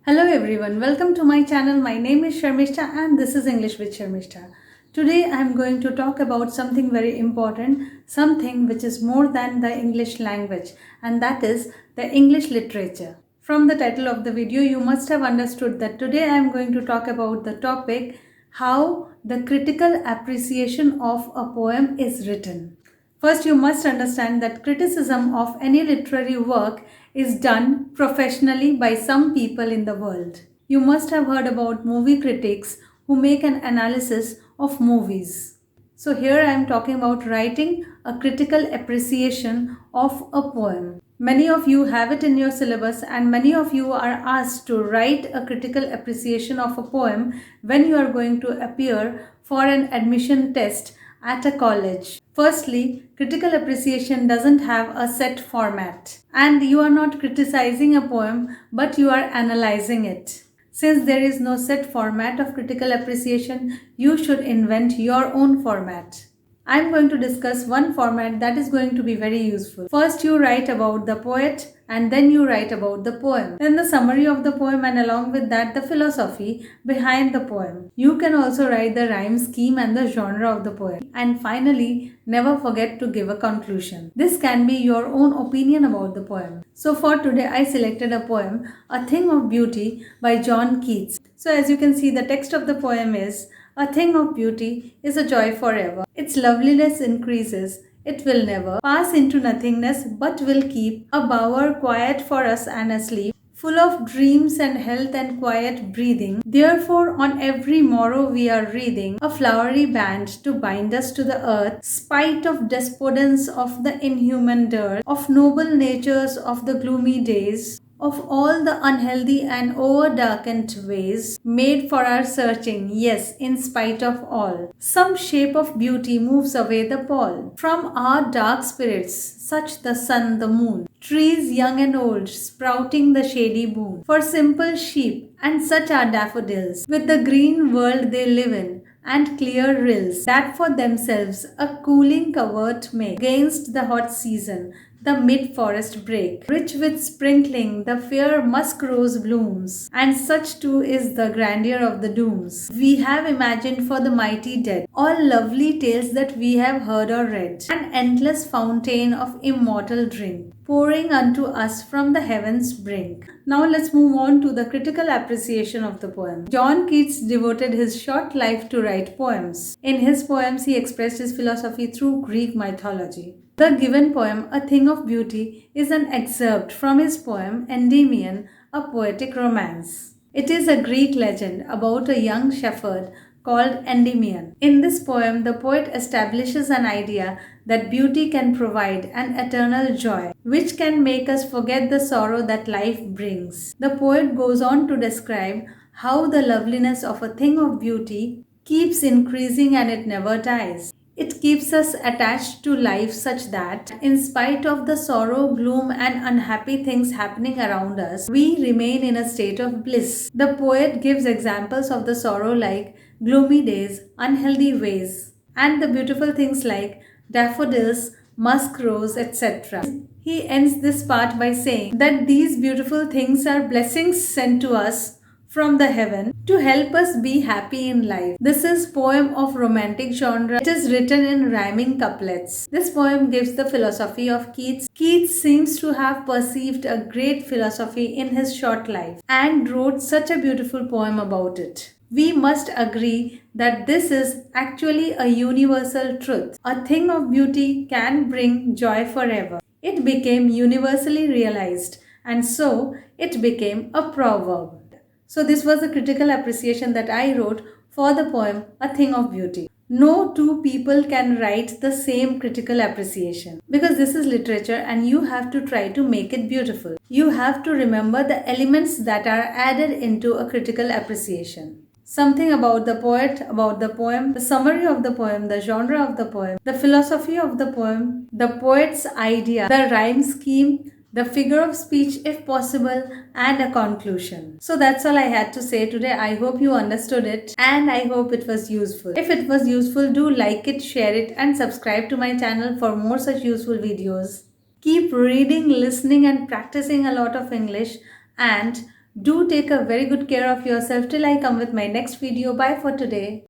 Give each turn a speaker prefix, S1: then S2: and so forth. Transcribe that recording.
S1: Hello everyone, welcome to my channel. My name is Sharmistha and this is English with Sharmistha. Today I am going to talk about something very important, something which is more than the English language, and that is the English literature. From the title of the video, you must have understood that today I am going to talk about the topic how the critical appreciation of a poem is written. First, you must understand that criticism of any literary work is done professionally by some people in the world. You must have heard about movie critics who make an analysis of movies. So here I am talking about writing a critical appreciation of a poem. Many of you have it in your syllabus and many of you are asked to write a critical appreciation of a poem when you are going to appear for an admission test at a college. Firstly, critical appreciation doesn't have a set format, and you are not criticizing a poem but you are analyzing it. Since there is no set format of critical appreciation, you should invent your own format. I am going to discuss one format that is going to be very useful. First, you write about the poet and then you write about the poem. Then the summary of the poem and along with that the philosophy behind the poem. You can also write the rhyme scheme and the genre of the poem. And finally, never forget to give a conclusion. This can be your own opinion about the poem. So for today, I selected a poem, A Thing of Beauty by John Keats. So as you can see, the text of the poem is, a thing of beauty is a joy forever. Its loveliness increases. It will never pass into nothingness, but will keep a bower quiet for us and asleep, full of dreams and health and quiet breathing. Therefore, on every morrow we are wreathing a flowery band to bind us to the earth, spite of despondence of the inhuman dearth, of noble natures of the gloomy days, of all the unhealthy and over-darkened ways made for our searching, yes, in spite of all. Some shape of beauty moves away the pall from our dark spirits, such the sun, the moon, trees young and old, sprouting the shady boon. For simple sheep, and such are daffodils, with the green world they live in, and clear rills, that for themselves a cooling covert make against the hot season, the mid-forest brake, rich with sprinkling the fair musk rose blooms, and such too is the grandeur of the dooms we have imagined for the mighty dead, all lovely tales that we have heard or read, an endless fountain of immortal drink, pouring unto us from the heavens brink. Now let's move on to the critical appreciation of the poem. John Keats devoted his short life to write poems. In his poems, he expressed his philosophy through Greek mythology. The given poem, A Thing of Beauty, is an excerpt from his poem Endymion, a poetic romance. It is a Greek legend about a young shepherd called Endymion. In this poem, the poet establishes an idea that beauty can provide an eternal joy, which can make us forget the sorrow that life brings. The poet goes on to describe how the loveliness of a thing of beauty keeps increasing and it never dies. It keeps us attached to life such that, in spite of the sorrow, gloom, and unhappy things happening around us, we remain in a state of bliss. The poet gives examples of the sorrow like gloomy days, unhealthy ways, and the beautiful things like daffodils, musk rose, etc. He ends this part by saying that these beautiful things are blessings sent to us from the heaven to help us be happy in life. This is poem of romantic genre. It is written in rhyming couplets. This poem gives the philosophy of Keats. Keats seems to have perceived a great philosophy in his short life and wrote such a beautiful poem about it. We must agree that this is actually a universal truth. A thing of beauty can bring joy forever. It became universally realized, and so it became a proverb. So this was a critical appreciation that I wrote for the poem A Thing of Beauty. No two people can write the same critical appreciation because this is literature and you have to try to make it beautiful. You have to remember the elements that are added into a critical appreciation. Something about the poet, about the poem, the summary of the poem, the genre of the poem, the philosophy of the poem, the poet's idea, the rhyme scheme, the figure of speech if possible, and a conclusion. So that's all I had to say today. I hope you understood it and I hope it was useful. If it was useful, do like it, share it, and subscribe to my channel for more such useful videos. Keep reading, listening, and practicing a lot of English, and Do take a very good care of yourself till I come with my next video. Bye for today.